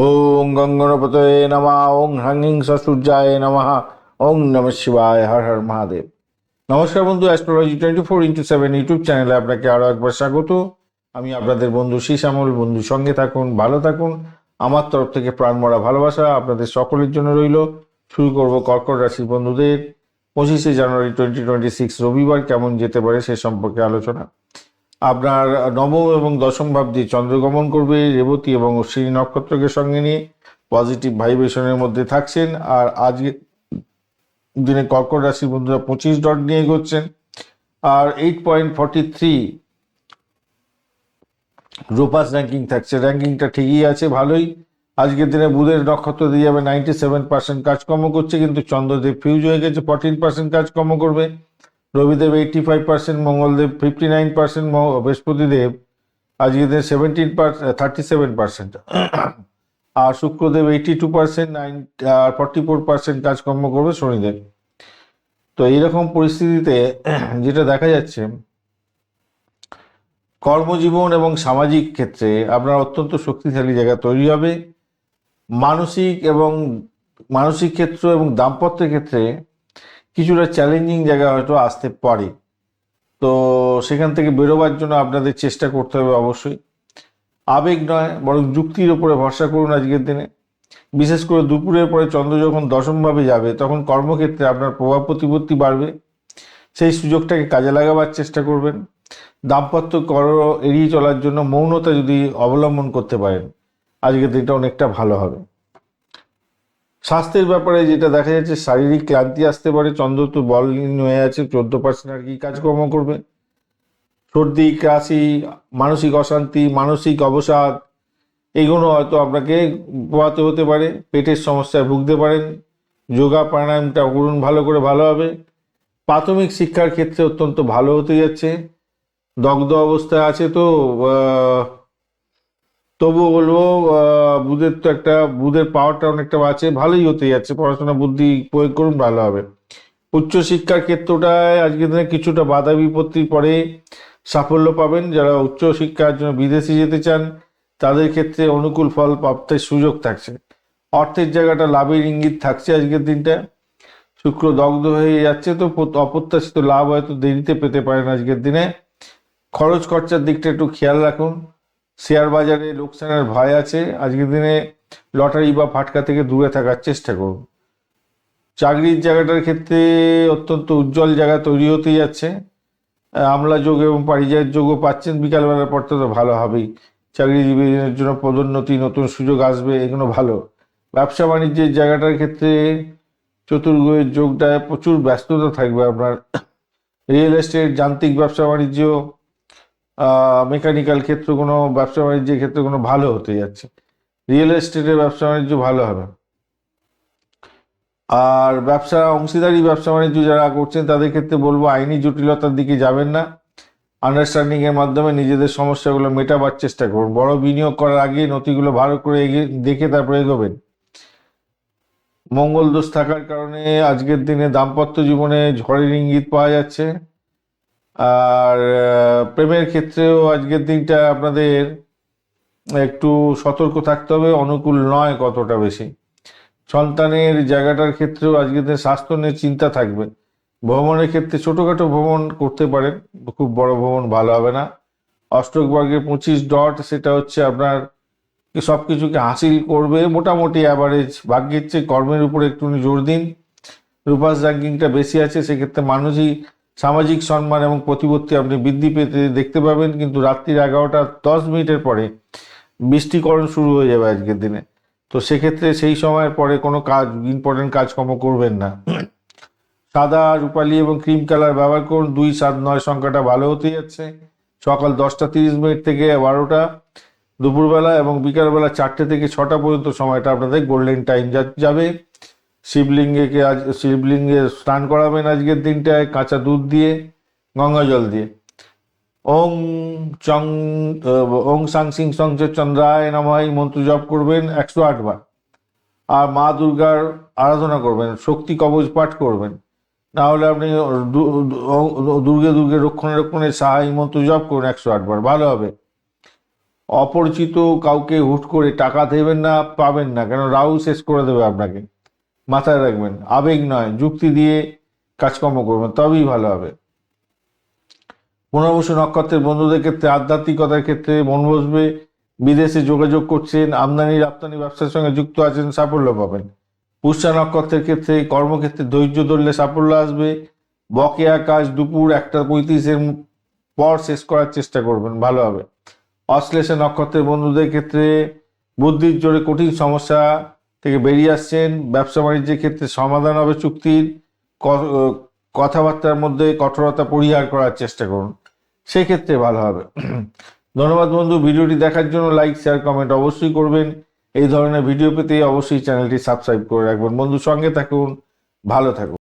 ওং গঙ্গণপতয়ে নমঃ। ওং হ্রাং সূর্যায় নমঃ। ওং নমঃ শিবায়। হর হর মহাদেব। নমস্কার বন্ধু, অ্যাস্ট্রোলজি 24x7 ইউটিউব চ্যানেলে আপনাকে আরও একবার স্বাগত। আমি আপনাদের বন্ধু শ্যামল। বন্ধু সঙ্গে থাকুন, ভালো থাকুন। আমার তরফ থেকে প্রাণমরা ভালোবাসা আপনাদের সকলের জন্য রইল। শুরু করব কর্কট রাশির বন্ধুদের 25শে জানুয়ারি 2026 রবিবার কেমন যেতে পারে সে সম্পর্কে আলোচনা। আপনার নবম এবং দশম ভাব দিয়ে চন্দ্রগমন করবে রেবতী এবং অশ্বিনী নক্ষত্রকে সঙ্গে নিয়ে পজিটিভ ভাইব্রেশনের মধ্যে থাকছেন। আর আজকে দিনে কর্কট রাশির বন্ধুরা 25 ডট নিয়ে এগোচ্ছেন। আর 8.43 রোপাস র্যাঙ্কিং থাকছে। র্যাঙ্কিংটা ঠিকই আছে, ভালোই। আজকের দিনে বুধের নক্ষত্র দিয়ে যাবে 97% কাজকর্ম করছে, কিন্তু চন্দ্রদেব ফিউজ হয়ে গেছে, 14% কাজকর্ম করবে। রবিদেব 85%, মঙ্গলদেব 59%, বৃহস্পতিদেব আজকের দিনে 37%, আর শুক্রদেব 82%, আর 44% কাজকর্ম করবে শনিদেব। তো এইরকম পরিস্থিতিতে যেটা দেখা যাচ্ছে, কর্মজীবন এবং সামাজিক ক্ষেত্রে আপনার অত্যন্ত শক্তিশালী জায়গা তৈরি হবে। মানসিক ক্ষেত্র এবং দাম্পত্যের ক্ষেত্রে কিছুটা চ্যালেঞ্জিং জায়গা হয়তো আসতে পারে। তো সেখান থেকে বেরোবার জন্য আপনাদের চেষ্টা করতে হবে অবশ্যই। আবেগ নয়, বরং যুক্তির ওপরে ভরসা করুন আজকের দিনে। বিশেষ করে দুপুরের পরে চন্দ্র যখন দশমভাবে যাবে, তখন কর্মক্ষেত্রে আপনার প্রভাব প্রতিপত্তি বাড়বে। সেই সুযোগটাকে কাজে লাগাবার চেষ্টা করবেন। দাম্পত্য কলহ এড়িয়ে চলার জন্য মৌনতা যদি অবলম্বন করতে পারেন, আজকের দিনটা অনেকটা ভালো হবে। স্বাস্থ্যের ব্যাপারে যেটা দেখা যাচ্ছে, শারীরিক ক্লান্তি আসতে পারে। চন্দ্র তো বলহীন হয়ে আছে, 14% আর কি কাজকর্ম করবে। সর্দি, কাশি, মানসিক অশান্তি, মানসিক অবসাদ, এইগুলো হয়তো আপনাকে পোহাতে হতে পারে। পেটের সমস্যায় ভুগতে পারেন। যোগা প্রাণায়ামটা করুন, ভালো করে ভালো হবে। প্রাথমিক শিক্ষার ক্ষেত্রে অত্যন্ত ভালো হতে যাচ্ছে। দগ্ধ অবস্থায় আছে তো তবুও বলবো বুধের পাওয়ারটা অনেকটা আছে, ভালোই হতে যাচ্ছে। পড়াশোনা বুদ্ধি প্রয়োগ করুন, ভালো হবে। উচ্চশিক্ষার ক্ষেত্রটায় আজকের দিনে কিছুটা বাধা বিপত্তির পরে সাফল্য পাবেন। যারা উচ্চশিক্ষার জন্য বিদেশে যেতে চান, তাদের ক্ষেত্রে অনুকূল ফল প্রাপ্তির সুযোগ থাকছে। অর্থের জায়গাটা লাভের ইঙ্গিত থাকছে আজকের দিনটা। শুক্র দগ্ধ হয়ে যাচ্ছে, তো অপ্রত্যাশিত লাভ হয়তো দেরিতে পেতে পারেন আজকের দিনে। খরচ খরচার দিকটা একটু খেয়াল রাখুন। শেয়ার বাজারে লোকসানের ভয় আছে। আজকের দিনে লটারি বা ফাটকা থেকে দূরে থাকার চেষ্টা করুন। চাকরির জায়গাটার ক্ষেত্রে অত্যন্ত উজ্জ্বল জায়গা তৈরি হতে যাচ্ছে। আমলা যোগ এবং পারিজাত যোগও পাচ্ছেন। বিকালবেলার পর তো ভালো হবেই। চাকরিজীবীদের জন্য পদোন্নতি, নতুন সুযোগ আসবে, এগুলো ভালো। ব্যবসা বাণিজ্যের জায়গাটার ক্ষেত্রে চতুর্গ্রহের যোগটায় প্রচুর ব্যস্ততা থাকবে আপনার। রিয়েল এস্টেট, যান্ত্রিক ব্যবসা বাণিজ্য, মেকানিক্যাল ক্ষেত্র, কোনো ব্যবসা বাণিজ্যের ক্ষেত্রে কোনো ভালো হতে যাচ্ছে। রিয়েল এস্টেটের ব্যবসা বাণিজ্য ভালো হবে। আর অংশীদারি ব্যবসা বাণিজ্য যারা করছেন, তাদের ক্ষেত্রে বলবো আইনি জটিলতার দিকে যাবেন না। আন্ডারস্ট্যান্ডিং এর মাধ্যমে নিজেদের সমস্যাগুলো মেটাবার চেষ্টা করুন। বড় বিনিয়োগ করার আগে নথিগুলো ভালো করে দেখে তারপরে এগোবেন। মঙ্গল দোষ থাকার কারণে আজকের দিনে দাম্পত্য জীবনে ঝড়ের ইঙ্গিত পাওয়া যাচ্ছে। আর প্রেমের ক্ষেত্রেও আজকের দিনটা আপনাদের একটু সতর্ক থাকতে হবে, অনুকূল নয় কতটা বেশি। সন্তানের জায়গাটার ক্ষেত্রেও আজকের দিনে স্বাস্থ্য নিয়ে চিন্তা থাকবে। ভ্রমণের ক্ষেত্রে ছোটোখাটো ভ্রমণ করতে পারেন, খুব বড় ভ্রমণ ভালো হবে না। অষ্টক বর্গের 25 ডট, সেটা হচ্ছে আপনার সব কিছুকে হাসিল করবে, মোটামুটি অ্যাভারেজ। ভাগ্যের চেয়ে কর্মের উপরে একটুখানি জোর দিন। রূপাস র্যাঙ্কিংটা বেশি আছে, সেক্ষেত্রে সামাজিক সম্মান এবং প্রতিপত্তি আপনি বৃদ্ধি পেতে দেখতে পাবেন। কিন্তু রাত্রির 11টা 10 মিনিটের পরে বৃষ্টিকরণ শুরু হয়ে যাবে আজকের দিনে। তো সেক্ষেত্রে সেই সময়ের পরে কোনো ইম্পর্টেন্ট কাজকর্ম করবেন না। সাদা, রূপালি এবং ক্রিম কালার ব্যবহার করুন। 2, 7, 9 সংখ্যাটা ভালো হতে যাচ্ছে। সকাল 10টা 30 মিনিট থেকে 12টা, দুপুরবেলা এবং বিকালবেলা 4টে থেকে 6টা পর্যন্ত সময়টা আপনাদের গোল্ডেন টাইম যাবে। শিবলিঙ্গে স্নান করাবেন আজকের দিনটায় কাঁচা দুধ দিয়ে, গঙ্গা জল দিয়ে। ওং চং ওং সাং সিং সং চন্দ্রায় নমঃ এই মন্ত্র জপ করবেন 108 বার। আর মা দুর্গার আরাধনা করবেন, শক্তি কবচ পাঠ করবেন। না হলে আপনি দুর্গে দুর্গে রক্ষণে রক্ষণে সাহা এই মন্ত্র জপ করুন 108 বার, ভালো হবে। অপরিচিত কাউকে হুট করে টাকা দেবেন না, পাবেন না, কেন রাহু শেষ করে দেবে আপনাকে। মাথায় রাখবেন, আবেগ নয়, যুক্তি দিয়ে কাজকর্ম করবেন, তবেই ভালো হবে। পুনর্বসু নক্ষত্রের বন্ধুদের ক্ষেত্রে আধ্যাত্মিকতার ক্ষেত্রে মন বসবে। বিদেশে যোগাযোগ করছেন, আমদানি রপ্তানি ব্যবসার সঙ্গে যুক্ত আছেন, সাফল্য পাবেন। পুষ্যা নক্ষত্রের ক্ষেত্রে কর্মক্ষেত্রে ধৈর্য ধরলে সাফল্য আসবে। বকেয়া কাজ দুপুর 1:35-এর পর শেষ করার চেষ্টা করবেন, ভালো হবে। অশ্লেষা নক্ষত্রের বন্ধুদের ক্ষেত্রে বুদ্ধির জোরে কঠিন সমস্যা থেকে বেরিয়ে আসছেন। ব্যবসা বাণিজ্যের ক্ষেত্রে সমাধান হবে চুক্তির। কথাবার্তার মধ্যে কঠোরতা পরিহার করার চেষ্টা করুন, সেক্ষেত্রে ভালো হবে। ধন্যবাদ বন্ধু, ভিডিওটি দেখার জন্য লাইক শেয়ার কমেন্ট অবশ্যই করবেন। এই ধরনের ভিডিও পেতে অবশ্যই চ্যানেলটি সাবস্ক্রাইব করে রাখবেন। বন্ধু, সঙ্গে থাকুন, ভালো থাকুন।